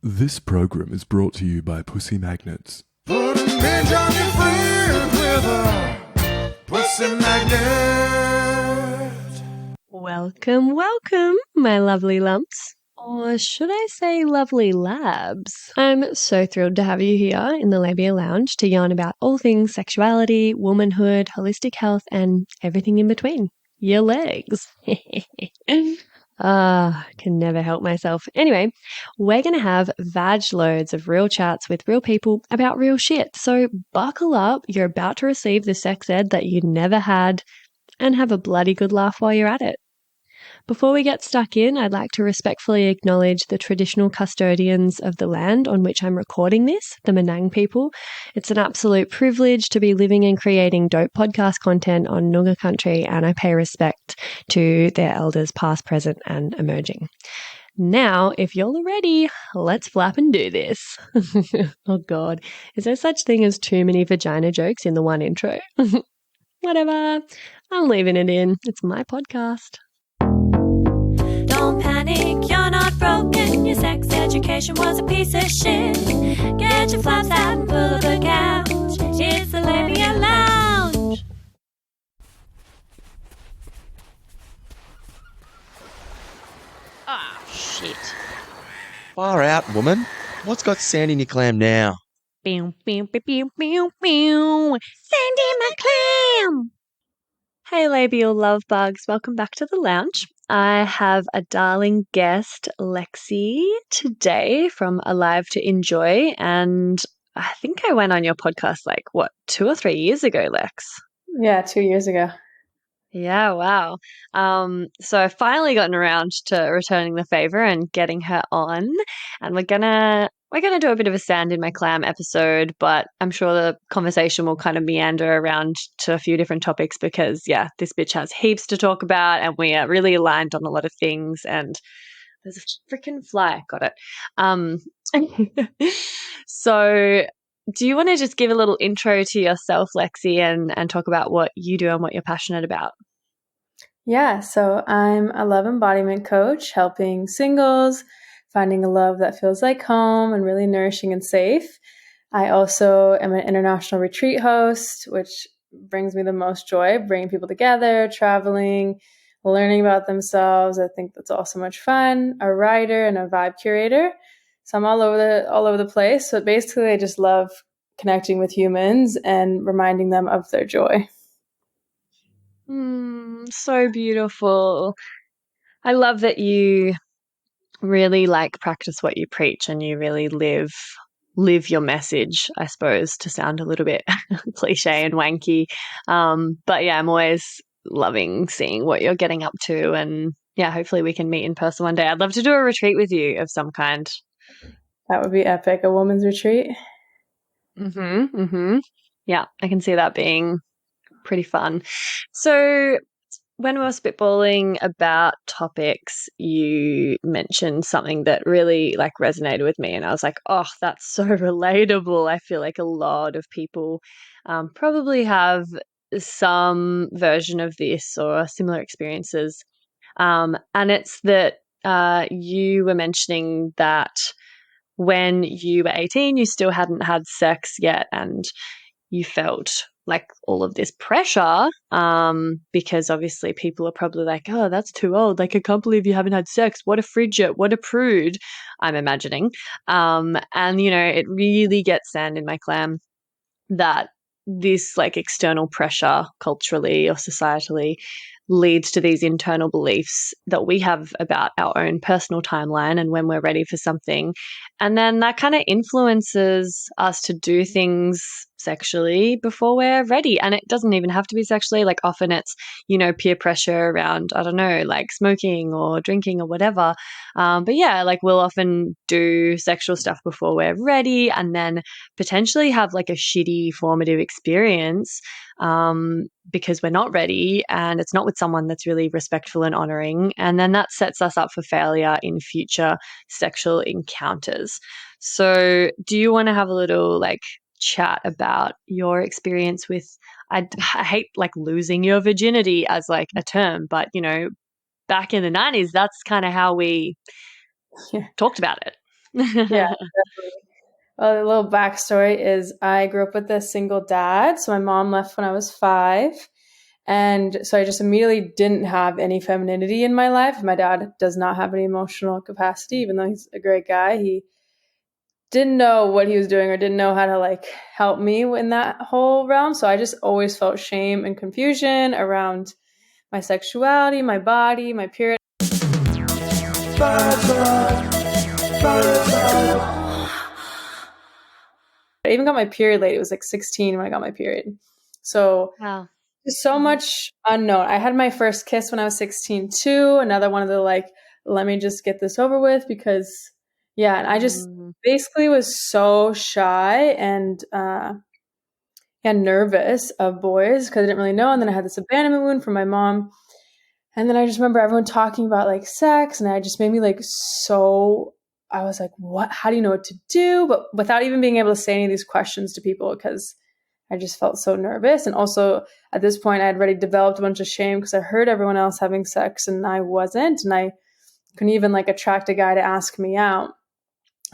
This program is brought to you by Pussy Magnets. Put a midge on your fridge with a pussy magnet. Welcome, my lovely lumps. Or should I say lovely labs? I'm so thrilled to have you here in the Labia Lounge to yarn about all things sexuality, womanhood, holistic health, and everything in between. Your legs. Can never help myself. Anyway, we're going to have vag loads of real chats with real people about real shit. So buckle up. You're about to receive the sex ed that you never had and have a bloody good laugh while you're at it. Before we get stuck in, I'd like to respectfully acknowledge the traditional custodians of the land on which I'm recording this, the Menang people. It's an absolute privilege to be living and creating dope podcast content on Noongar country, and I pay respect to their elders past, present, and emerging. Now, if you're all ready, let's flap and do this. Oh God, is there such thing as too many vagina jokes in the one intro? Whatever, I'm leaving it in. It's my podcast. Don't panic, you're not broken. Your sex education was a piece of shit. Get your flaps out and pull up the couch. It's the Labia Lounge. Shit. Far out, woman. What's got Sandy Clam now? Pew, pew, pew, pew, pew, pew. Sandy Clam. Hey, labial love bugs. Welcome back to the lounge. I have a darling guest, Lexy, today from Alive to Enjoy. And I think I went on your podcast 2 or 3 years ago, Lex? Yeah, 2 years ago. Yeah, wow. So I've finally gotten around to returning the favor and getting her on. And we're gonna do a bit of a Sand in My Clam episode, but I'm sure the conversation will kind of meander around to a few different topics because, yeah, this bitch has heaps to talk about and we are really aligned on a lot of things. And there's a freaking fly. Got it. So do you want to just give a little intro to yourself, Lexy, and talk about what you do and what you're passionate about? Yeah, so I'm a love embodiment coach helping singles, finding a love that feels like home and really nourishing and safe. I also am an international retreat host, which brings me the most joy, bringing people together, traveling, learning about themselves. I think that's all so much fun. A writer and a vibe curator. So I'm all over the place. But basically, I just love connecting with humans and reminding them of their joy. So beautiful. I love that you really practice what you preach and you really live your message, I suppose, to sound a little bit cliche and wanky. But yeah, I'm always loving seeing what you're getting up to, and yeah, hopefully we can meet in person one day. I'd love to do a retreat with you of some kind. That would be epic. A woman's retreat. Yeah, I can see that being pretty fun. So when we were spitballing about topics, you mentioned something that really resonated with me, and I was like, oh, that's so relatable. I feel like a lot of people probably have some version of this or similar experiences. And it's that you were mentioning that when you were 18, you still hadn't had sex yet, and you felt all of this pressure because obviously people are probably like, oh, that's too old. I can't believe you haven't had sex. What a frigid, what a prude, I'm imagining. And, it really gets sand in my clam that this external pressure culturally or societally leads to these internal beliefs that we have about our own personal timeline and when we're ready for something. And then that kind of influences us to do things sexually before we're ready. And it doesn't even have to be sexually. Often it's, peer pressure around, I don't know, smoking or drinking or whatever. But yeah, we'll often do sexual stuff before we're ready and then potentially have a shitty formative experience because we're not ready and it's not with someone that's really respectful and honoring. And then that sets us up for failure in future sexual encounters. So do you want to have a little chat about your experience with, I hate losing your virginity as a term, but back in the 90s, that's kind of how we talked about it. Yeah. Well, a little backstory is I grew up with a single dad. So my mom left when I was 5. And so I just immediately didn't have any femininity in my life. My dad does not have any emotional capacity, even though he's a great guy. He didn't know what he was doing or didn't know how to like help me in that whole realm. So I just always felt shame and confusion around my sexuality, my body, my period. I even got my period late. It was like 16 when I got my period. So Wow. there's so much unknown. I had my first kiss when I was 16 too. Another one of the like, let me just get this over with because, yeah. And I just basically was so shy and nervous of boys because I didn't really know. And then I had this abandonment wound from my mom. And then I just remember everyone talking about like sex, and it just made me like so. I was like, what? How do you know what to do? But without even being able to say any of these questions to people because I just felt so nervous. And also at this point, I had already developed a bunch of shame because I heard everyone else having sex and I wasn't. And I couldn't even like attract a guy to ask me out.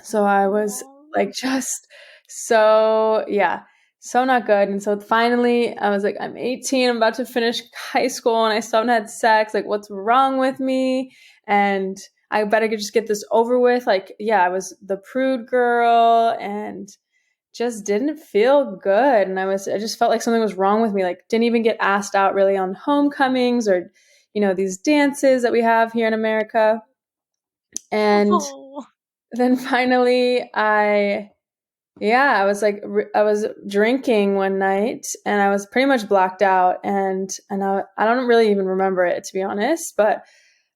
So I was like just so, yeah, so not good. And so finally I was like, I'm 18, I'm about to finish high school and I still haven't had sex. Like, what's wrong with me? And I better just get this over with. Like, yeah, I was the prude girl and just didn't feel good. And I just felt like something was wrong with me. Like, didn't even get asked out really on homecomings or, these dances that we have here in America. And then finally I was like, I was drinking one night and I was pretty much blacked out. And I don't really even remember it, to be honest, but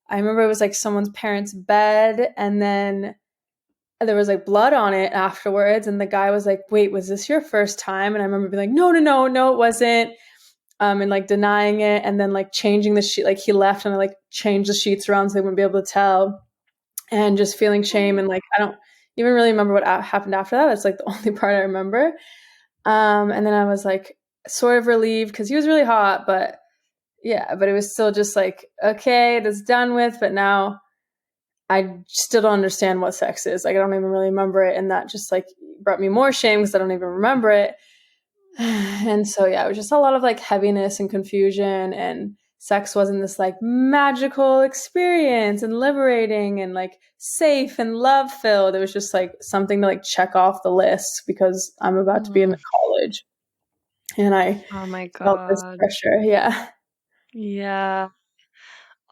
I remember it was like someone's parents' bed and then there was like blood on it afterwards. And the guy was like, wait, was this your first time? And I remember being like, no, it wasn't. And like denying it and then like changing the sheet. Like he left and I like changed the sheets around so they wouldn't be able to tell and just feeling shame. And like, I don't even really remember what happened after that. That's like the only part I remember. And then I was like sort of relieved because he was really hot, but it was still just like, okay, that's done with. But now I still don't understand what sex is. Like, I don't even really remember it. And that just like brought me more shame because I don't even remember it. And so, yeah, it was just a lot of like heaviness and confusion, and sex wasn't this like magical experience and liberating and like safe and love filled. It was just like something to like check off the list because I'm about to be in college and I Oh my felt this God. pressure. Yeah. Yeah.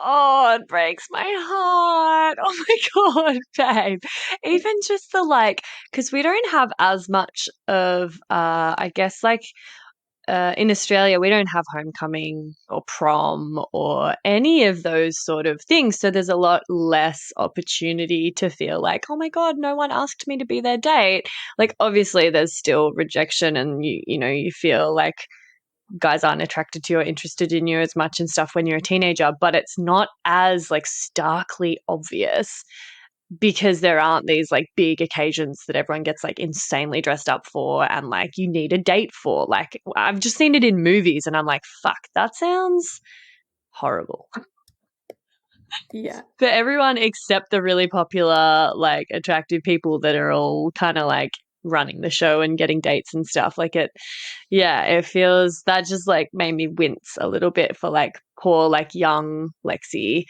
Oh, it breaks my heart. Oh my God, babe. Even just the like, because we don't have as much of, I guess, like, in Australia, we don't have homecoming or prom or any of those sort of things. So there's a lot less opportunity to feel like, oh my God, no one asked me to be their date. Like, obviously, there's still rejection, and you feel like guys aren't attracted to you or interested in you as much and stuff when you're a teenager, but it's not as like starkly obvious because there aren't these like big occasions that everyone gets like insanely dressed up for and like you need a date for. Like, I've just seen it in movies and I'm like, fuck, that sounds horrible. Yeah. For everyone except the really popular, like, attractive people that are all kind of like running the show and getting dates and stuff. Like, it feels that just like made me wince a little bit for like poor like young Lexy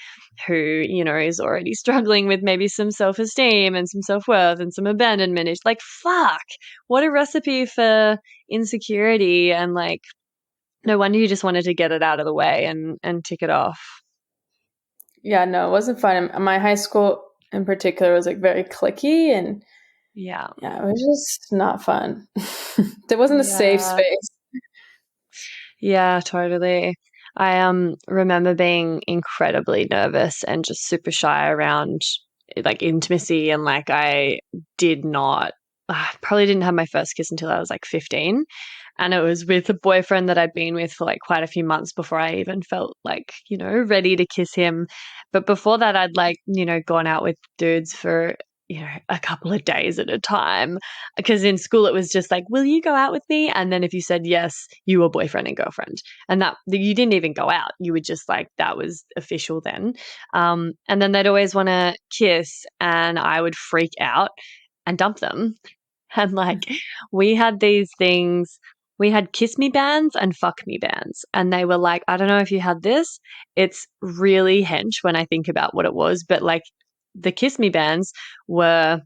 who, is already struggling with maybe some self-esteem and some self-worth and some abandonment. It's like, fuck, what a recipe for insecurity. And like, no wonder you just wanted to get it out of the way and tick it off. Yeah, no, it wasn't fun. My high school in particular was like very cliquey and Yeah, it was just not fun. There wasn't a safe space. Yeah, totally. I remember being incredibly nervous and just super shy around like intimacy, and like I did not probably didn't have my first kiss until I was like 15, and it was with a boyfriend that I'd been with for like quite a few months before I even felt like, ready to kiss him. But before that I'd like, gone out with dudes for a couple of days at a time. Because in school it was just like, will you go out with me? And then if you said yes, you were boyfriend and girlfriend. And that you didn't even go out. You would just like, that was official then. And then they'd always want to kiss and I would freak out and dump them. And like we had these things, we had kiss me bands and fuck me bands. And they were like, I don't know if you had this. It's really hench when I think about what it was, but like the kiss me bands were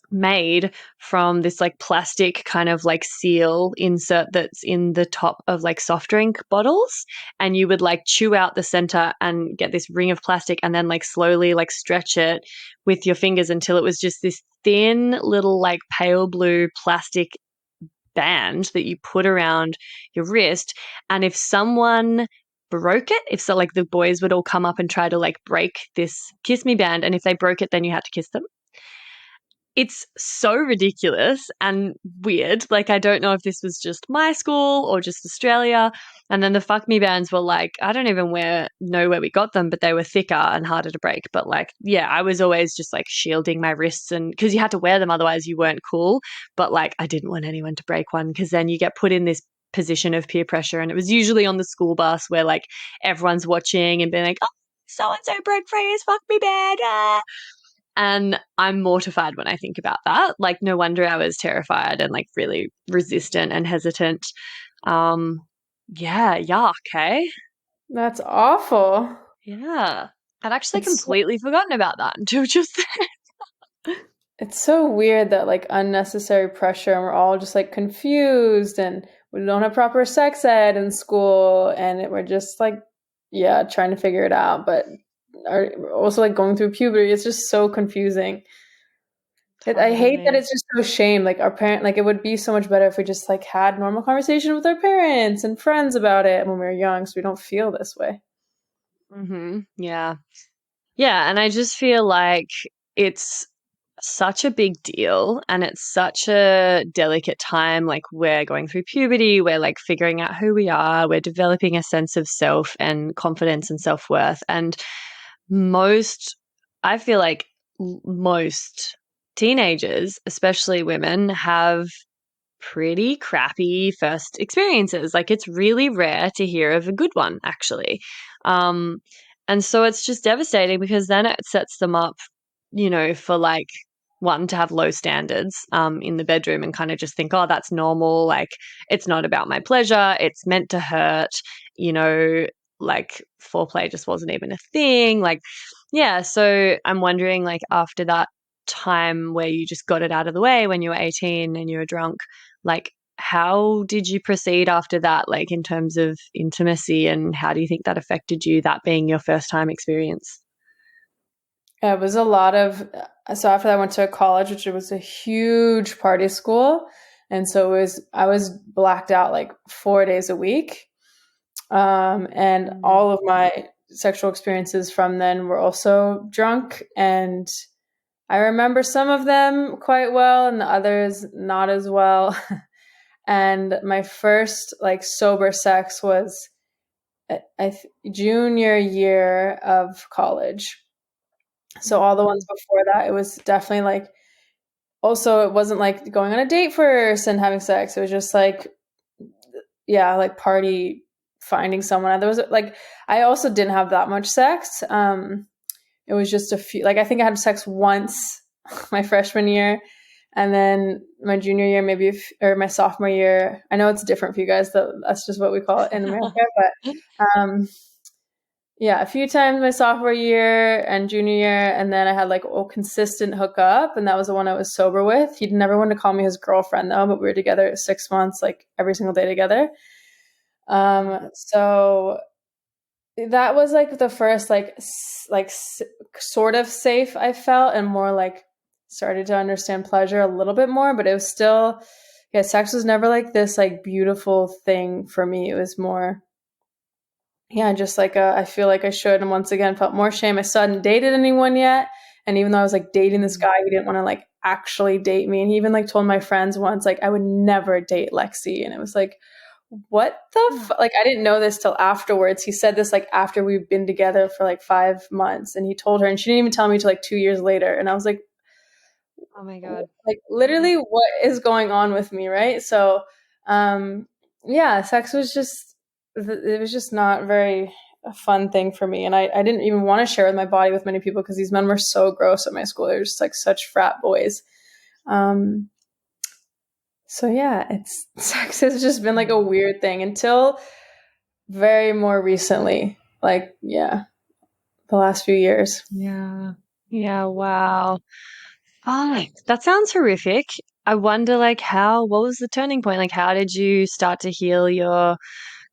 made from this like plastic kind of like seal insert that's in the top of like soft drink bottles, and you would like chew out the center and get this ring of plastic and then like slowly like stretch it with your fingers until it was just this thin little like pale blue plastic band that you put around your wrist. And if someone broke it, if so, like the boys would all come up and try to like break this kiss me band, and if they broke it then you had to kiss them. It's so ridiculous and weird. Like, I don't know if this was just my school or just Australia. And then the fuck me bands were like, I don't even know where we got them, but they were thicker and harder to break. But like, yeah, I was always just like shielding my wrists, and because you had to wear them, otherwise you weren't cool. But like, I didn't want anyone to break one, because then you get put in this position of peer pressure. And it was usually on the school bus where like everyone's watching and being like, oh, so-and-so broke Freya's fuck me band. Ah. And I'm mortified when I think about that. Like, no wonder I was terrified and like really resistant and hesitant. Yeah, yuck, hey? That's awful. Yeah. I'd actually completely forgotten about that until just then. It's so weird that like unnecessary pressure, and we're all just like confused, and we don't have proper sex ed in school, and we're just like, yeah, trying to figure it out, but are also like going through puberty. It's just so confusing. I hate that it's just so shame. Like our parent, like it would be so much better if we just like had normal conversation with our parents and friends about it when we were young, so we don't feel this way. Mm-hmm. Yeah. Yeah. And I just feel like it's such a big deal, and it's such a delicate time. Like, we're going through puberty, we're like figuring out who we are, we're developing a sense of self and confidence and self-worth. And I feel like most teenagers, especially women, have pretty crappy first experiences. Like, it's really rare to hear of a good one, actually. And so it's just devastating, because then it sets them up, for like, one, to have low standards in the bedroom and kind of just think, oh, that's normal. Like, it's not about my pleasure. It's meant to hurt, like foreplay just wasn't even a thing. Like, yeah. So I'm wondering, like, after that time where you just got it out of the way when you were 18 and you were drunk, like, how did you proceed after that, like in terms of intimacy, and how do you think that affected you, that being your first time experience? It was a lot of, so after that I went to college, which was a huge party school. And so I was blacked out like 4 days a week. And all of my sexual experiences from then were also drunk. And I remember some of them quite well and the others not as well. And my first like sober sex was junior year of college. So all the ones before that, it was definitely like, also it wasn't like going on a date first and having sex. It was just like, yeah, like party, finding someone. There was like, I also didn't have that much sex. It was just a few, like I think I had sex once my freshman year, and then my junior year, maybe, or my sophomore year. I know it's different for you guys. That's just what we call it in America. But yeah, a few times my sophomore year and junior year, and then I had like a consistent hookup, and that was the one I was sober with. He'd never wanted to call me his girlfriend though, but we were together 6 months, like every single day together. So that was like the first like sort of safe I felt, and more like started to understand pleasure a little bit more. But it was still, yeah, sex was never like this like beautiful thing for me. It was more, yeah, just like I feel like I should, and once again felt more shame. I still hadn't dated anyone yet, and even though I was like dating this guy, he didn't want to like actually date me, and he even like told my friends once like I would never date Lexy, and it was like, what the like I didn't know this till afterwards. He said this like after we've been together for like 5 months, and he told her, and she didn't even tell me till like 2 years later, and I was like, Oh my God. like literally what is going on with me, right? So yeah, sex was just it was just not very a fun thing for me, and I didn't even want to share with my body with many people because these men were so gross at my school. They were just like such frat boys. um so yeah, it's sex has just been like a weird thing until very more recently, like yeah, the last few years. Yeah. Yeah. Wow. Ah, that sounds horrific. I wonder, like, what was the turning point? Like, how did you start to heal your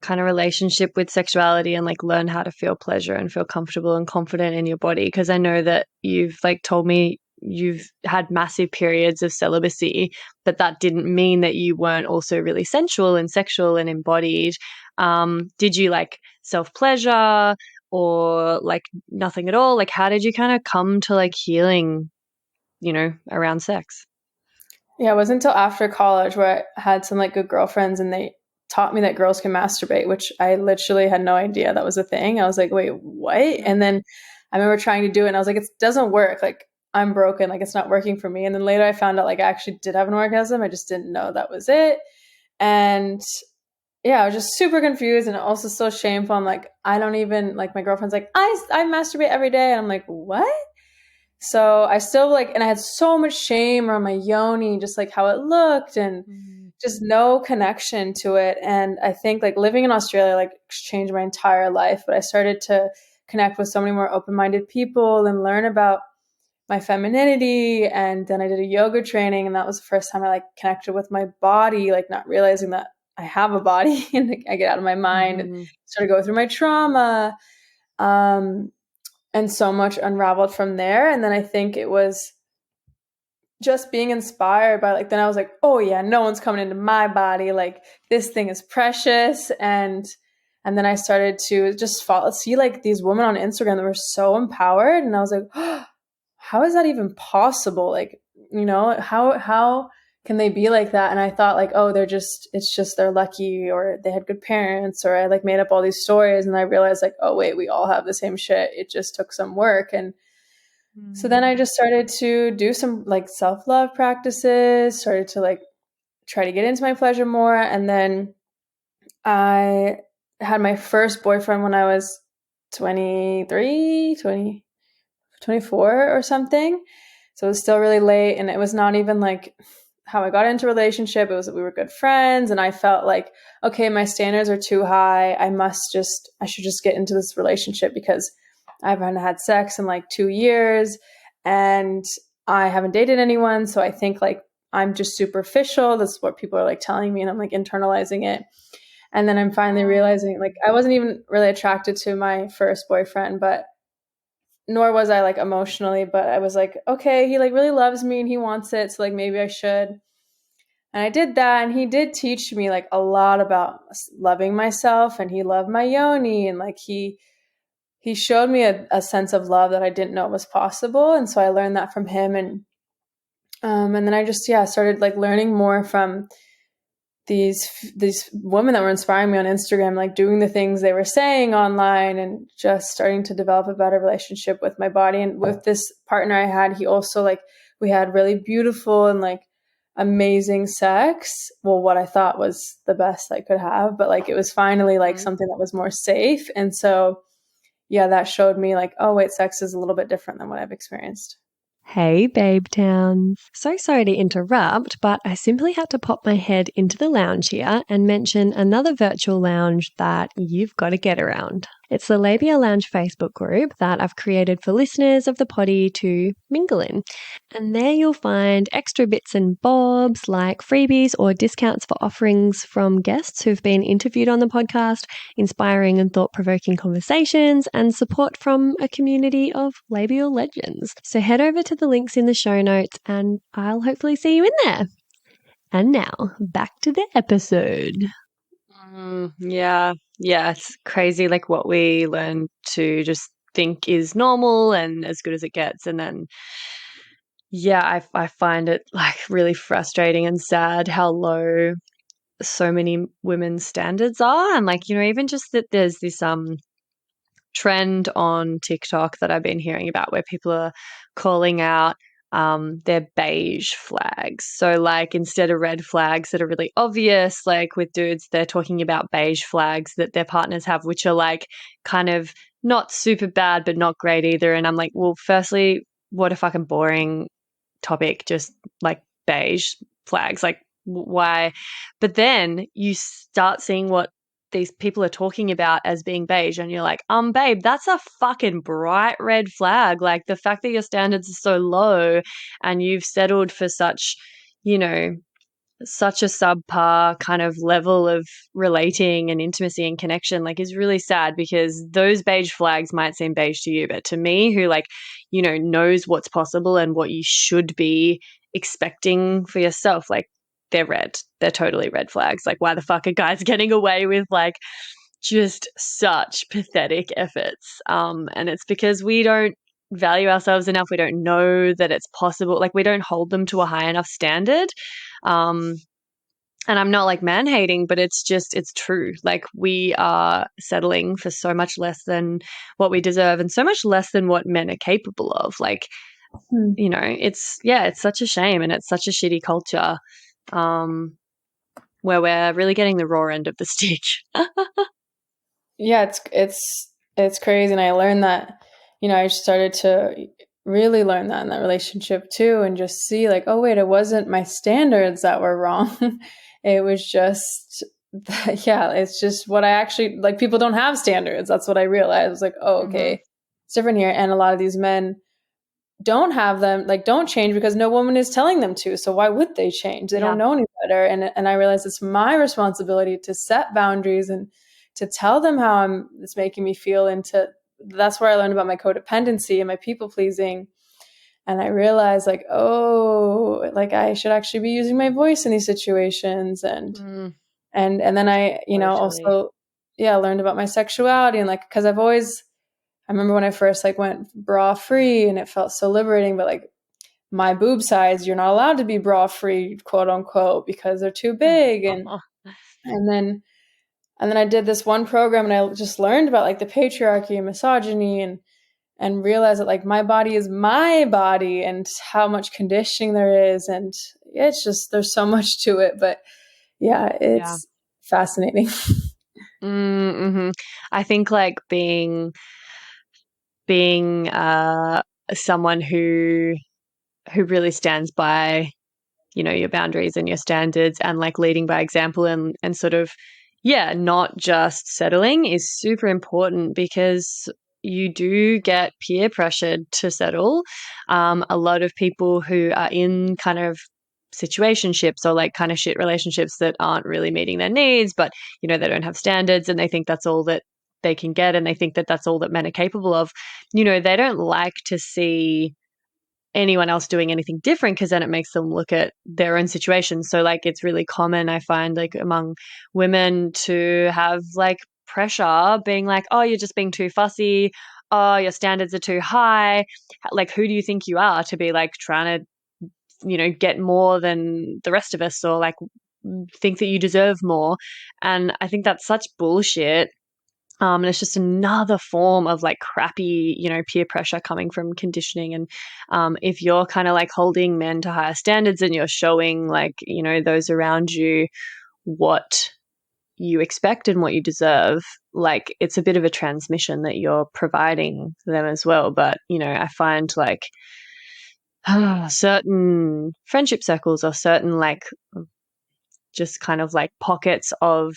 kind of relationship with sexuality and like learn how to feel pleasure and feel comfortable and confident in your body? Because I know that you've like told me you've had massive periods of celibacy, but that didn't mean that you weren't also really sensual and sexual and embodied. Did you like self pleasure or like nothing at all? Like, how did you kind of come to like healing, around sex? Yeah, it wasn't until after college where I had some like good girlfriends and they taught me that girls can masturbate, which I literally had no idea that was a thing. I was like, wait, what? And then I remember trying to do it and I was like, it doesn't work. Like I'm broken. Like it's not working for me. And then later I found out like I actually did have an orgasm. I just didn't know that was it. And yeah, I was just super confused and also so shameful. I'm like, I don't even like my girlfriend's like, I masturbate every day. And I'm like, what? So I still like, and I had so much shame around my yoni, just like how it looked and just no connection to it. And I think like living in Australia, like changed my entire life, but I started to connect with so many more open-minded people and learn about my femininity. And then I did a yoga training and that was the first time I like connected with my body, like not realizing that I have a body and like, I get out of my mind and started going through my trauma. And so much unraveled from there. And then I think it was just being inspired by like, then I was like, oh yeah, no one's coming into my body. Like this thing is precious. And then I started to just see like these women on Instagram that were so empowered. And I was like, oh, how is that even possible? Like, how can they be like that? And I thought like, oh, it's just they're lucky or they had good parents, or I like made up all these stories. And I realized like, oh wait, we all have the same shit. It just took some work. And so then I just started to do some like self-love practices, started to like try to get into my pleasure more. And then I had my first boyfriend when I was 24 or something. So it was still really late, and it was not even like how I got into a relationship. It was that we were good friends, and I felt like, okay, my standards are too high. I should just get into this relationship because I haven't had sex in like 2 years and I haven't dated anyone. So I think like I'm just superficial. That's what people are like telling me, and I'm like internalizing it. And then I'm finally realizing like I wasn't even really attracted to my first boyfriend, but nor was I like emotionally, but I was like, okay, he like really loves me and he wants it. So like maybe I should. And I did that. And he did teach me like a lot about loving myself, and he loved my yoni. And like he showed me a sense of love that I didn't know was possible. And so I learned that from him. And then I just, started like learning more from these women that were inspiring me on Instagram, like doing the things they were saying online, and just starting to develop a better relationship with my body. And with this partner I had, he also like, we had really beautiful and like amazing sex. Well, what I thought was the best I could have, but like, it was finally like something that was more safe. And so, yeah, that showed me like, oh wait, sex is a little bit different than what I've experienced. Hey, Babe Towns. So sorry to interrupt, but I simply had to pop my head into the lounge here and mention another virtual lounge that you've got to get around. It's the Labia Lounge Facebook group that I've created for listeners of the potty to mingle in. And there you'll find extra bits and bobs like freebies or discounts for offerings from guests who've been interviewed on the podcast, inspiring and thought-provoking conversations, and support from a community of labial legends. So head over to the links in the show notes and I'll hopefully see you in there. And now, back to the episode. Yeah, it's crazy like what we learn to just think is normal and as good as it gets. And then, I find it like really frustrating and sad how low so many women's standards are. And like, even just that there's this trend on TikTok that I've been hearing about where people are calling out they're beige flags. So like instead of red flags that are really obvious, like with dudes, they're talking about beige flags that their partners have, which are like kind of not super bad, but not great either. And I'm like, well, firstly, what a fucking boring topic, just like beige flags. Like, why? But then you start seeing what these people are talking about as being beige, and you're like, babe, that's a fucking bright red flag. Like the fact that your standards are so low and you've settled for such, you know, such a subpar kind of level of relating and intimacy and connection, like, is really sad, because those beige flags might seem beige to you, but to me, who like, you know, knows what's possible and what you should be expecting for yourself, like, they're red. They're totally red flags. Like, why the fuck are guys getting away with like just such pathetic efforts? And it's because we don't value ourselves enough. We don't know that it's possible. Like, we don't hold them to a high enough standard. And I'm not like man hating, but it's true. Like, we are settling for so much less than what we deserve and so much less than what men are capable of. Like, you know, it's such a shame, and it's such a shitty culture. Where we're really getting the raw end of the stick. Yeah, it's crazy. And I learned that, you know, I started to really learn that in that relationship too, and just see like, oh wait, it wasn't my standards that were wrong. It was just that, yeah, it's just what I actually like. People don't have standards. That's what I realized. I was like, oh, okay, it's different here. And a lot of these men don't have them, like, don't change because no woman is telling them to. So why would they change? They don't know any better. And I realize it's my responsibility to set boundaries and to tell them how it's making me feel. And that's where I learned about my codependency and my people pleasing. And I realized like, oh, like I should actually be using my voice in these situations. And then I, you know, also, learned about my sexuality, and like, cause I remember when I first like went bra free, and it felt so liberating, but like my boob size, you're not allowed to be bra free, quote unquote, because they're too big. And then I did this one program, and I just learned about like the patriarchy and misogyny, and realized that like my body is my body, and how much conditioning there is. And it's just, there's so much to it, but it's fascinating. I think like being someone who really stands by, you know, your boundaries and your standards, and like leading by example, and sort of not just settling, is super important, because you do get peer pressured to settle. A lot of people who are in kind of situationships or like kind of shit relationships that aren't really meeting their needs, but you know, they don't have standards, and they think that's all that they can get, and they think that that's all that men are capable of. You know, they don't like to see anyone else doing anything different, because then it makes them look at their own situation. So like, it's really common, I find, like among women, to have like pressure being like, oh, you're just being too fussy, oh, your standards are too high. Like, who do you think you are to be like trying to, you know, get more than the rest of us, or like think that you deserve more? And I think that's such bullshit. And it's just another form of like crappy, you know, peer pressure coming from conditioning. And if you're kind of like holding men to higher standards, and you're showing like, you know, those around you what you expect and what you deserve, like, it's a bit of a transmission that you're providing them as well. But, you know, I find like certain friendship circles, or certain like just kind of like pockets of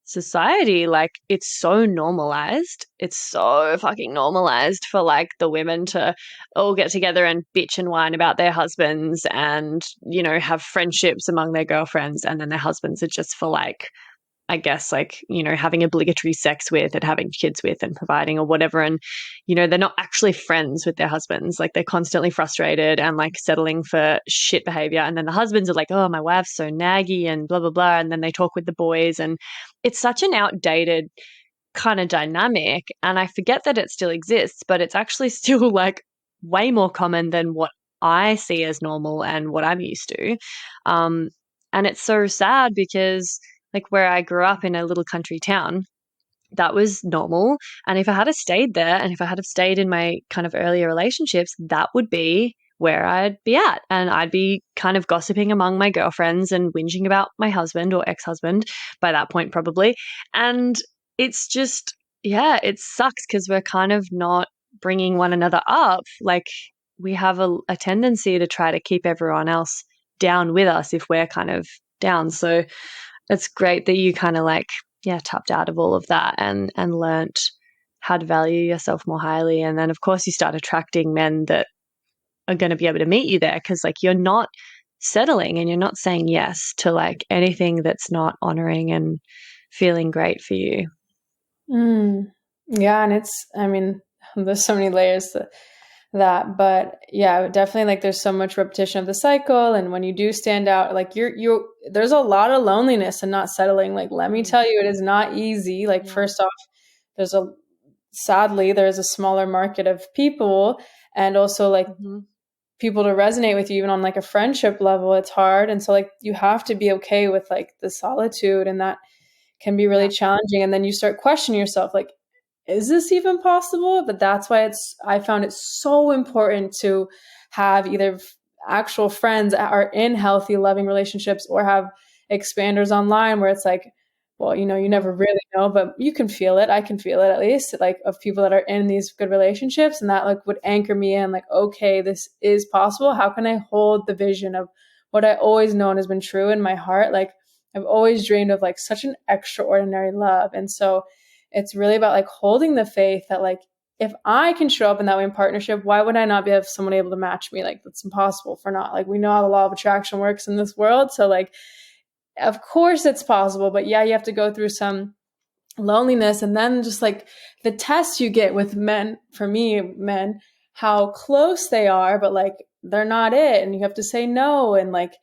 society, like, it's so normalized. It's so fucking normalized for like the women to all get together and bitch and whine about their husbands, and, you know, have friendships among their girlfriends, and then their husbands are just for like, I guess, like, you know, having obligatory sex with and having kids with and providing or whatever. And, you know, they're not actually friends with their husbands. Like, they're constantly frustrated and like settling for shit behavior. And then the husbands are like, oh, my wife's so naggy and blah, blah, blah. And then they talk with the boys. And it's such an outdated kind of dynamic. And I forget that it still exists, but it's actually still like way more common than what I see as normal and what I'm used to. And it's so sad, because like where I grew up in a little country town, that was normal. And if I had have stayed there, and if I had have stayed in my kind of earlier relationships, that would be where I'd be at. And I'd be kind of gossiping among my girlfriends and whinging about my husband or ex-husband by that point, probably. And it's just, yeah, it sucks because we're kind of not bringing one another up. Like, we have a tendency to try to keep everyone else down with us if we're kind of down. So it's great that you kind of like, yeah, tapped out of all of that and learnt how to value yourself more highly. And then, of course, you start attracting men that are going to be able to meet you there, because like you're not settling and you're not saying yes to like anything that's not honoring and feeling great for you. Yeah, and it's, I mean, there's so many layers to that, but yeah, definitely like there's so much repetition of the cycle, and when you do stand out, like you're there's a lot of loneliness and not settling. Like, let me tell you, it is not easy. Like, first off, sadly there's a smaller market of people, and also like people to resonate with you even on like a friendship level, it's hard. And so like you have to be okay with like the solitude, and that can be really challenging. And then you start questioning yourself, like, is this even possible? But that's why I found it so important to have either actual friends that are in healthy, loving relationships, or have expanders online where it's like, well, you know, you never really know, but you can feel it. I can feel it, at least, like, of people that are in these good relationships. And that like would anchor me in, like, okay, this is possible. How can I hold the vision of what I always known has been true in my heart? Like, I've always dreamed of like such an extraordinary love. And so it's really about like holding the faith that like, if I can show up in that way in partnership, why would I not be have someone able to match me? Like, that's impossible for not. Like, we know how the law of attraction works in this world. So like, of course it's possible, but yeah, you have to go through some loneliness. And then just like the tests you get with men, for me, men, how close they are, but like they're not it. And you have to say no. And like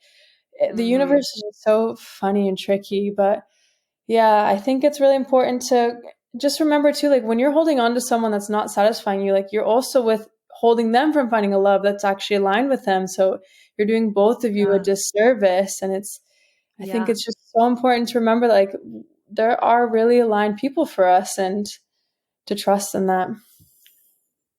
the universe is just so funny and tricky. But yeah, I think it's really important to just remember too, like when you're holding on to someone that's not satisfying you, like you're also holding them from finding a love that's actually aligned with them. So you're doing both of you a disservice. And I think it's just so important to remember that like there are really aligned people for us, and to trust in that.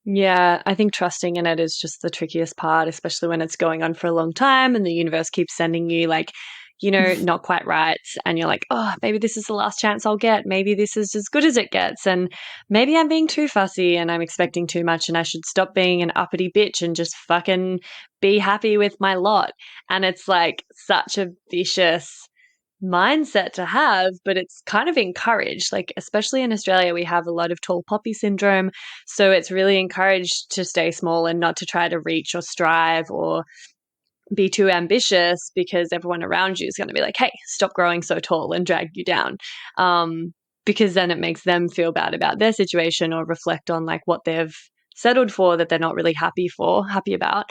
Yeah, I think trusting in it is just the trickiest part, especially when it's going on for a long time and the universe keeps sending you like, you know, not quite right. And you're like, oh, maybe this is the last chance I'll get. Maybe this is as good as it gets. And maybe I'm being too fussy and I'm expecting too much, and I should stop being an uppity bitch and just fucking be happy with my lot. And it's like such a vicious mindset to have, but it's kind of encouraged. Like, especially in Australia, we have a lot of tall poppy syndrome. So it's really encouraged to stay small and not to try to reach or strive or be too ambitious, because everyone around you is going to be like, hey, stop growing so tall, and drag you down. Because then it makes them feel bad about their situation or reflect on like what they've settled for that they're not really happy about.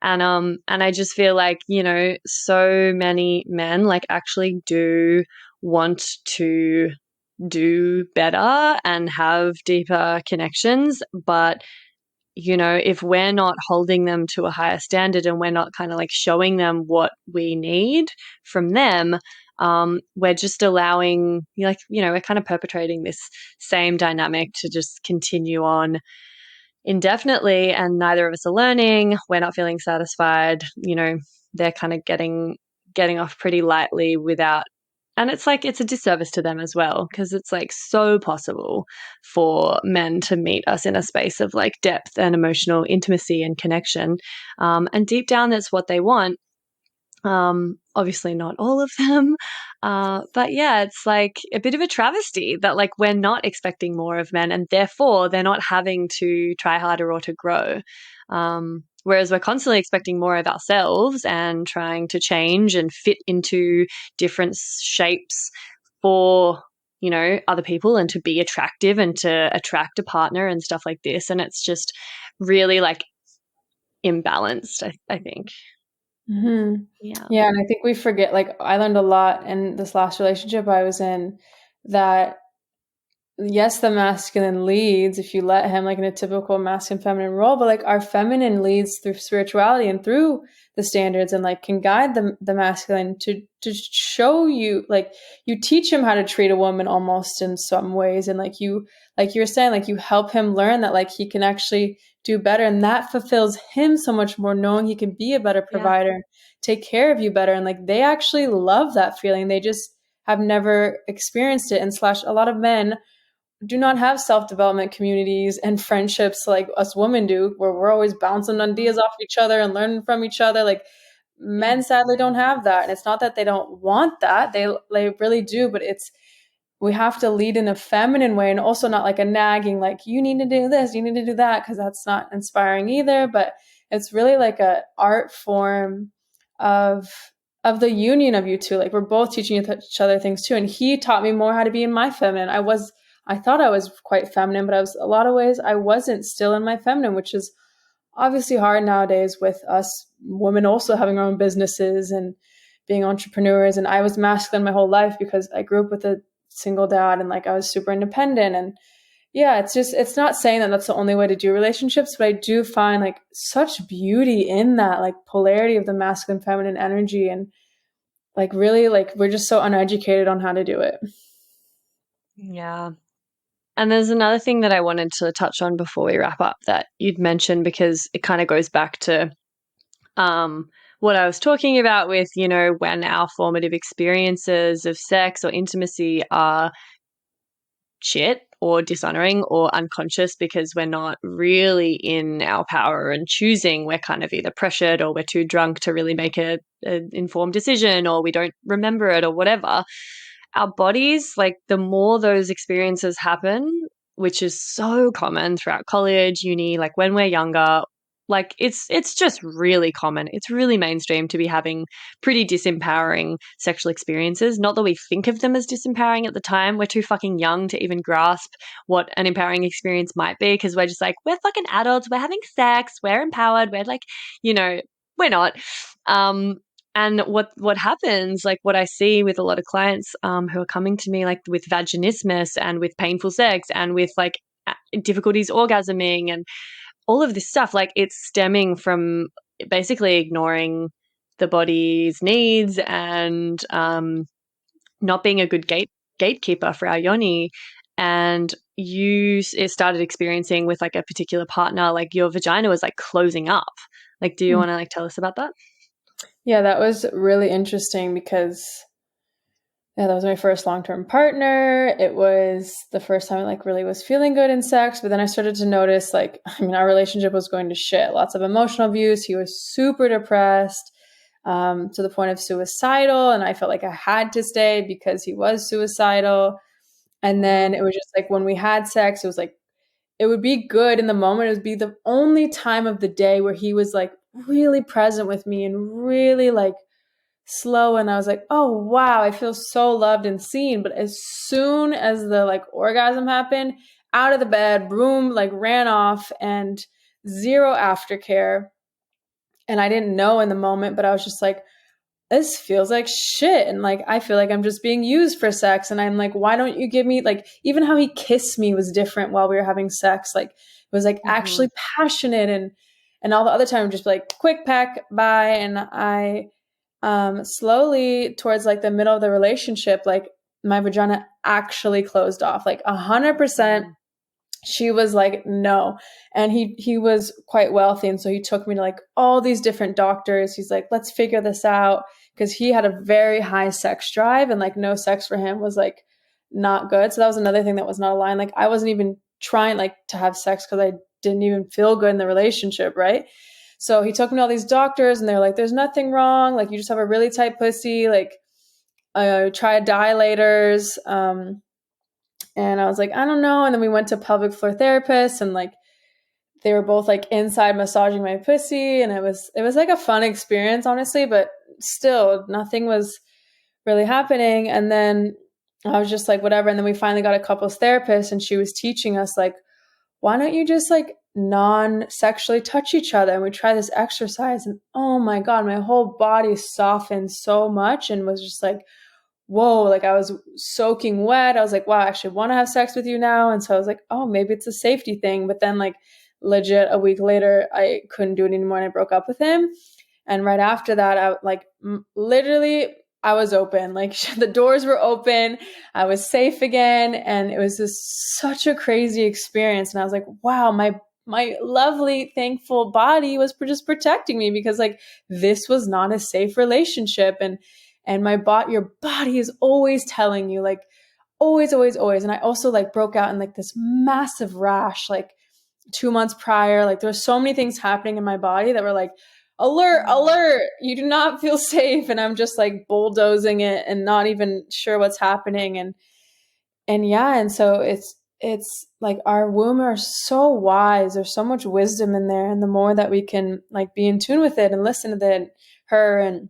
And I just feel like, you know, so many men like actually do want to do better and have deeper connections, but you know, if we're not holding them to a higher standard and we're not kind of like showing them what we need from them, we're just allowing, like, you know, we're kind of perpetrating this same dynamic to just continue on indefinitely, and neither of us are learning. We're not feeling satisfied. You know, they're kind of getting off pretty lightly without. And it's like, it's a disservice to them as well, because it's like so possible for men to meet us in a space of like depth and emotional intimacy and connection. And deep down, that's what they want. Obviously not all of them. But yeah, it's like a bit of a travesty that like we're not expecting more of men, and therefore they're not having to try harder or to grow. Whereas we're constantly expecting more of ourselves and trying to change and fit into different shapes for, you know, other people, and to be attractive and to attract a partner and stuff like this. And it's just really like imbalanced, I think. Mm-hmm. Yeah. Yeah. And I think we forget, like, I learned a lot in this last relationship I was in, that yes, the masculine leads if you let him, like in a typical masculine feminine role, but like our feminine leads through spirituality and through the standards, and like can guide the masculine to show you, like you teach him how to treat a woman almost in some ways, and like you were saying, like you help him learn that like he can actually do better, and that fulfills him so much more, knowing he can be a better provider, take care of you better, and like they actually love that feeling. They just have never experienced it, and slash a lot of men do not have self-development communities and friendships like us women do, where we're always bouncing ideas off each other and learning from each other. Like men sadly don't have that. And it's not that they don't want that. They really do, but we have to lead in a feminine way, and also not like a nagging, like you need to do this, you need to do that, because that's not inspiring either. But it's really like a art form of the union of you two. Like we're both teaching each other things too. And he taught me more how to be in my feminine. I thought I was quite feminine, but a lot of ways I wasn't still in my feminine, which is obviously hard nowadays with us women also having our own businesses and being entrepreneurs. And I was masculine my whole life because I grew up with a single dad, and like I was super independent. And yeah, it's not saying that that's the only way to do relationships, but I do find like such beauty in that, like polarity of the masculine feminine energy. And like really, like we're just so uneducated on how to do it. Yeah. And there's another thing that I wanted to touch on before we wrap up that you'd mentioned, because it kind of goes back to what I was talking about with, you know, when our formative experiences of sex or intimacy are shit or dishonoring or unconscious because we're not really in our power and choosing. We're kind of either pressured or we're too drunk to really make an informed decision, or we don't remember it or whatever. Our bodies, like the more those experiences happen, which is so common throughout college, uni, like when we're younger, like it's just really common. It's really mainstream to be having pretty disempowering sexual experiences. Not that we think of them as disempowering at the time. We're too fucking young to even grasp what an empowering experience might be, because we're just like, we're fucking adults, we're having sex, we're empowered, we're like, you know, we're not. And what happens, like what I see with a lot of clients who are coming to me like with vaginismus and with painful sex and with like difficulties orgasming and all of this stuff, like it's stemming from basically ignoring the body's needs and not being a good gatekeeper for our yoni. And you started experiencing with like a particular partner, like your vagina was like closing up. Like, do you want to like tell us about that? Yeah, that was really interesting because that was my first long-term partner. It was the first time I like really was feeling good in sex, but then I started to notice like, I mean, our relationship was going to shit. Lots of emotional abuse. He was super depressed to the point of suicidal, and I felt like I had to stay because he was suicidal. And then it was just like when we had sex, it was like, it would be good in the moment. It would be the only time of the day where he was like really present with me and really like slow. And I was like, oh, wow, I feel so loved and seen. But as soon as the like orgasm happened, out of the bed, boom, like ran off, and zero aftercare. And I didn't know in the moment, but I was just like, this feels like shit. And like, I feel like I'm just being used for sex. And I'm like, why don't you give me, like, even how he kissed me was different while we were having sex. Like it was like actually passionate, and all the other time just like quick peck, bye. And I slowly towards like the middle of the relationship, like my vagina actually closed off, like 100%. She was like, no. And he was quite wealthy. And so he took me to like all these different doctors. He's like, let's figure this out. Cause he had a very high sex drive, and like no sex for him was like not good. So that was another thing that was not aligned. Like I wasn't even trying like to have sex because I didn't even feel good in the relationship. Right. So he took me to all these doctors, and they're like, there's nothing wrong. Like you just have a really tight pussy. Like try dilators. And I was like, I don't know. And then we went to pelvic floor therapists, and like they were both like inside massaging my pussy, and it was like a fun experience, honestly, but still nothing was really happening. And then I was just like, whatever. And then we finally got a couples therapist, and she was teaching us like, why don't you just like non-sexually touch each other? And we tried this exercise, and oh my God, my whole body softened so much and was just like, whoa, like I was soaking wet. I was like, wow, I actually want to have sex with you now. And so I was like, oh, maybe it's a safety thing. But then like legit a week later, I couldn't do it anymore and I broke up with him. And right after that, I like literally I was open, like the doors were open. I was safe again. And it was just such a crazy experience. And I was like, wow, my lovely, thankful body was just protecting me, because like this was not a safe relationship. And your body is always telling you, like always, always, always. And I also like broke out in like this massive rash, like 2 months prior. Like there were so many things happening in my body that were like, alert, alert, you do not feel safe. And I'm just like bulldozing it and not even sure what's happening. And yeah. And so it's like our womb are so wise. There's so much wisdom in there. And the more that we can like be in tune with it and listen to her, and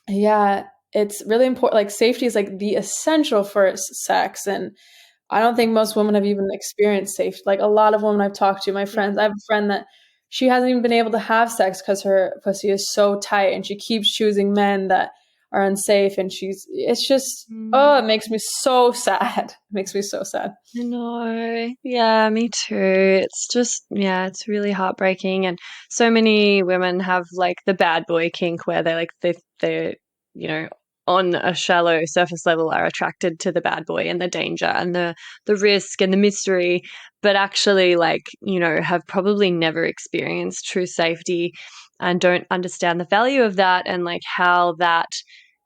yeah, it's really important. Like safety is like the essential for sex. And I don't think most women have even experienced safety. Like a lot of women I've talked to, my friends, I have a friend that she hasn't even been able to have sex because her pussy is so tight and she keeps choosing men that are unsafe. And it's just, oh, it makes me so sad. It makes me so sad. I know. Yeah, me too. It's just, yeah, it's really heartbreaking. And so many women have like the bad boy kink where they're, you know, on a shallow surface level are attracted to the bad boy and the danger and the risk and the mystery, but actually like, you know, have probably never experienced true safety and don't understand the value of that and like how that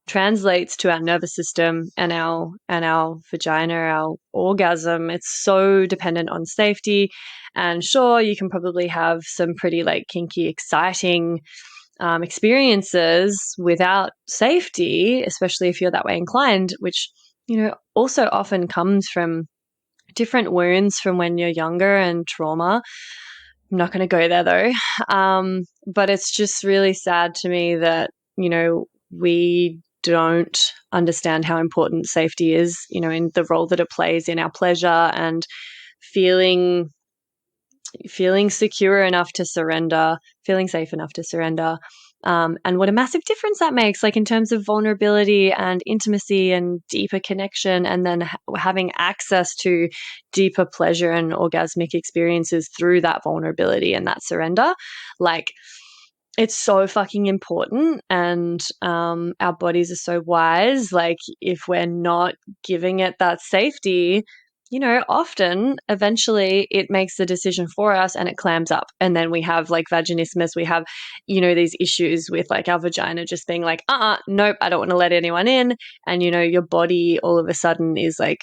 translates to our nervous system and our vagina, our orgasm. It's so dependent on safety. And sure, you can probably have some pretty like kinky, exciting experiences without safety, especially if you're that way inclined, which, you know, also often comes from different wounds from when you're younger and trauma. I'm not going to go there though. But it's just really sad to me that, you know, we don't understand how important safety is, you know, in the role that it plays in our pleasure and feeling secure enough to surrender, feeling safe enough to surrender. And what a massive difference that makes, like in terms of vulnerability and intimacy and deeper connection, and then having access to deeper pleasure and orgasmic experiences through that vulnerability and that surrender. Like, it's so fucking important. And our bodies are so wise. Like, if we're not giving it that safety, you know, often, eventually it makes the decision for us and it clams up. And then we have like vaginismus. We have, you know, these issues with like our vagina just being like, nope, I don't want to let anyone in. And, you know, your body all of a sudden is like,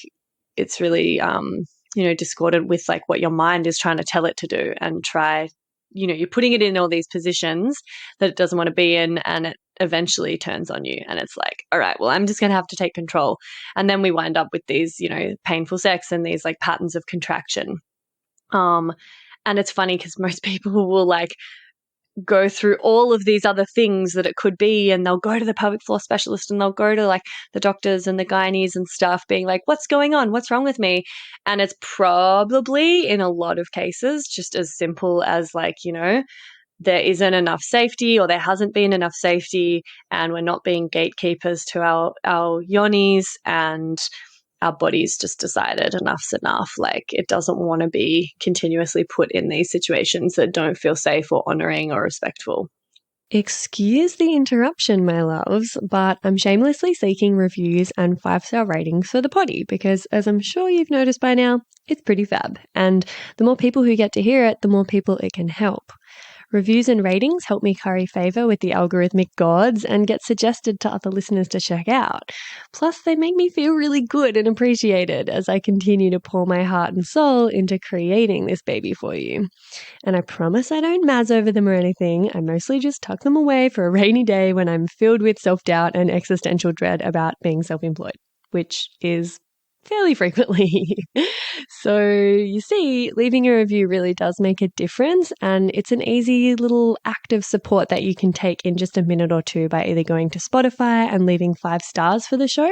it's really, you know, discordant with like what your mind is trying to tell it to do and try, you know, you're putting it in all these positions that it doesn't want to be in, and it eventually turns on you. And it's like, all right, well, I'm just going to have to take control. And then we wind up with these, you know, painful sex and these like patterns of contraction. And it's funny because most people will like go through all of these other things that it could be, and they'll go to the pelvic floor specialist and they'll go to like the doctors and the gynaes and stuff being like, what's going on? What's wrong with me? And it's probably in a lot of cases just as simple as like, you know, there isn't enough safety, or there hasn't been enough safety, and we're not being gatekeepers to our yonis, and our body's just decided enough's enough. Like, it doesn't want to be continuously put in these situations that don't feel safe or honoring or respectful. Excuse the interruption, my loves, but I'm shamelessly seeking reviews and 5-star ratings for the potty because, as I'm sure you've noticed by now, it's pretty fab. And the more people who get to hear it, the more people it can help. Reviews and ratings help me curry favour with the algorithmic gods and get suggested to other listeners to check out. Plus, they make me feel really good and appreciated as I continue to pour my heart and soul into creating this baby for you. And I promise I don't mazz over them or anything. I mostly just tuck them away for a rainy day when I'm filled with self-doubt and existential dread about being self-employed, which is fairly frequently. So you see, leaving a review really does make a difference, and it's an easy little act of support that you can take in just a minute or two by either going to Spotify and leaving 5 stars for the show,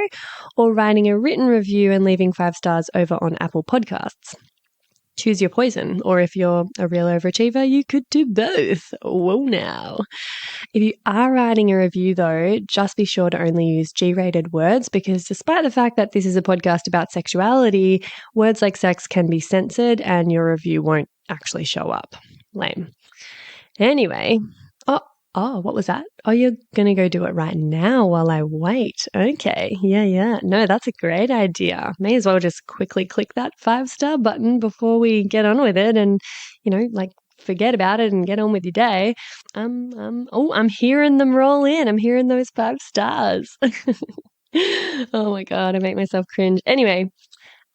or writing a written review and leaving 5 stars over on Apple Podcasts. choose your poison. Or if you're a real overachiever, you could do both. Whoa now. If you are writing a review though, just be sure to only use G-rated words, because despite the fact that this is a podcast about sexuality, words like sex can be censored and your review won't actually show up. Lame. Anyway, oh, what was that? Oh, you're going to go do it right now while I wait. Okay. Yeah. No, that's a great idea. May as well just quickly click that 5-star button before we get on with it and, forget about it and get on with your day. I'm hearing them roll in. I'm hearing those 5 stars. Oh my God, I make myself cringe. Anyway,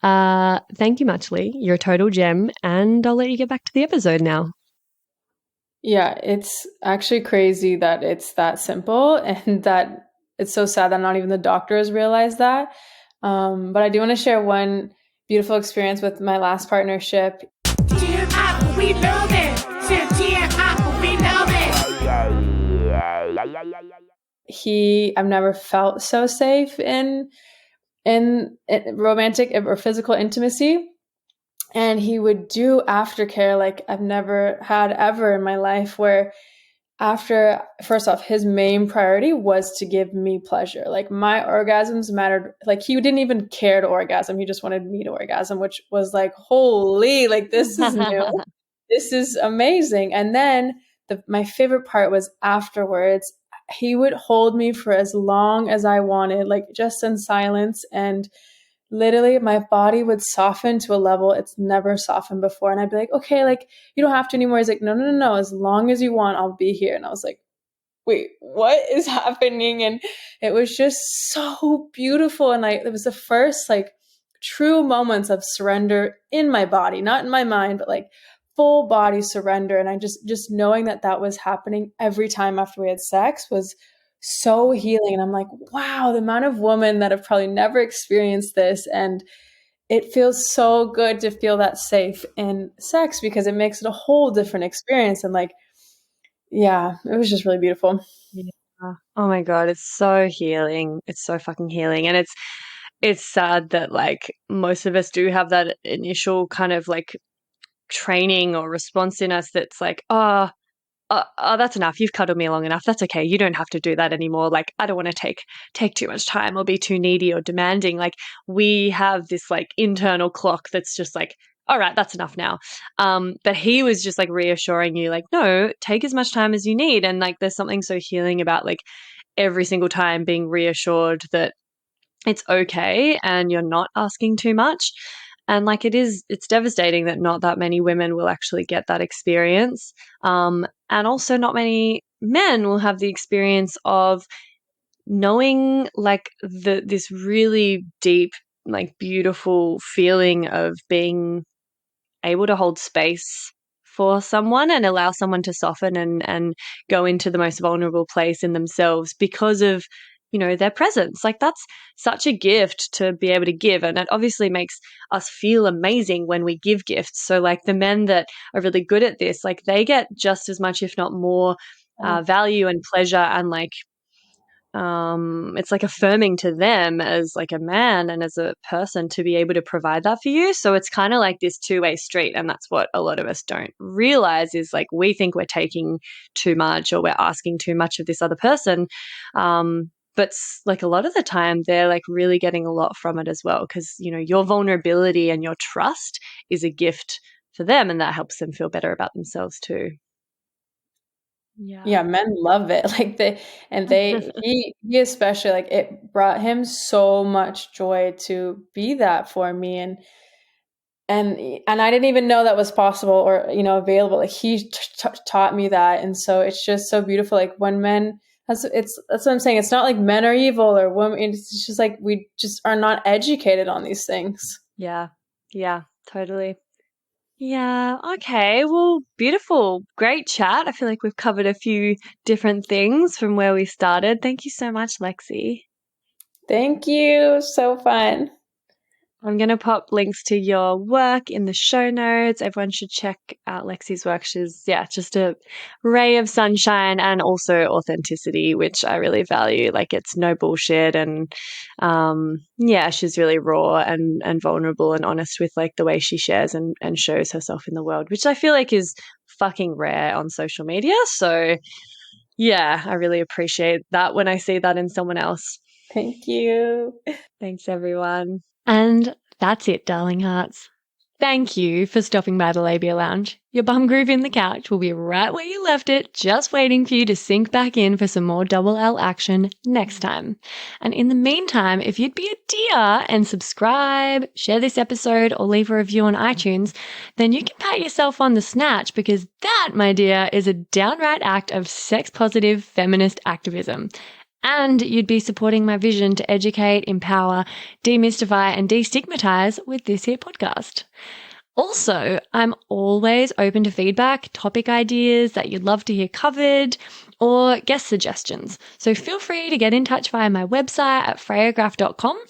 thank you, Muchly. You're a total gem, and I'll let you get back to the episode now. Yeah, it's actually crazy that it's that simple, and that it's so sad that not even the doctors realize that. But I do want to share one beautiful experience with my last partnership. We love it. We love it. I've never felt so safe in romantic or physical intimacy. And he would do aftercare like I've never had ever in my life, where first off, his main priority was to give me pleasure. Like my orgasms mattered. Like he didn't even care to orgasm. He just wanted me to orgasm, which was like, holy, like this is new. This is amazing. And then my favorite part was afterwards, he would hold me for as long as I wanted, like just in silence. And literally my body would soften to a level it's never softened before. And I'd be like, okay, like you don't have to anymore. He's like, no. As long as you want, I'll be here. And I was like, wait, what is happening? And it was just so beautiful. And it was the first like true moments of surrender in my body, not in my mind, but like full body surrender. And I just knowing that was happening every time after we had sex was so healing. And I'm like, wow, the amount of women that have probably never experienced this. And it feels so good to feel that safe in sex, because it makes it a whole different experience. And like, yeah, it was just really beautiful. Yeah. Oh my God, it's so healing. It's so fucking healing. And it's sad that like most of us do have that initial kind of like training or response in us that's like, oh, that's enough. You've cuddled me long enough. That's okay. You don't have to do that anymore. Like, I don't want to take too much time or be too needy or demanding. Like, we have this like internal clock that's just like, all right, that's enough now. But he was just like reassuring you, like, no, take as much time as you need. And like, there's something so healing about like every single time being reassured that it's okay and you're not asking too much. And like it's devastating that not that many women will actually get that experience. And also not many men will have the experience of knowing like this really deep, like beautiful feeling of being able to hold space for someone and allow someone to soften and go into the most vulnerable place in themselves because of their presence. Like that's such a gift to be able to give. And it obviously makes us feel amazing when we give gifts. So like the men that are really good at this, like they get just as much, if not more, value and pleasure. And like, it's like affirming to them as like a man and as a person to be able to provide that for you. So it's kind of like this two-way street. And that's what a lot of us don't realize is like, we think we're taking too much or we're asking too much of this other person. But like a lot of the time they're like really getting a lot from it as well, because, your vulnerability and your trust is a gift for them, and that helps them feel better about themselves too. Yeah, men love it. Like he especially, like it brought him so much joy to be that for me. And I didn't even know that was possible or, available. Like he taught me that. And so it's just so beautiful. Like when men, that's what I'm saying. It's not like men are evil or women. It's just like, we just are not educated on these things. Yeah, totally. Yeah. Okay. Well, beautiful. Great chat. I feel like we've covered a few different things from where we started. Thank you so much, Lexy. Thank you. So fun. I'm going to pop links to your work in the show notes. Everyone should check out Lexy's work. She's, just a ray of sunshine and also authenticity, which I really value. Like, it's no bullshit. And, she's really raw and vulnerable and honest with like the way she shares and shows herself in the world, which I feel like is fucking rare on social media. So yeah, I really appreciate that when I see that in someone else. Thank you. Thanks, everyone. And that's it, darling hearts. Thank you for stopping by the Labia Lounge. Your bum groove in the couch will be right where you left it, just waiting for you to sink back in for some more double L action next time. And in the meantime, if you'd be a dear and subscribe, share this episode, or leave a review on iTunes, then you can pat yourself on the snatch, because that, my dear, is a downright act of sex-positive feminist activism. And you'd be supporting my vision to educate, empower, demystify, and destigmatize with this here podcast. Also, I'm always open to feedback, topic ideas that you'd love to hear covered, or guest suggestions. So feel free to get in touch via my website at freyagraph.com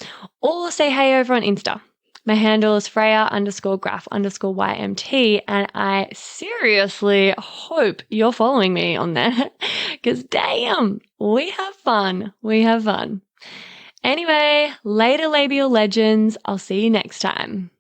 or say hey over on Insta. My handle is Freya_graph_YMT, and I seriously hope you're following me on there, because damn, we have fun. We have fun. Anyway, later labial legends. I'll see you next time.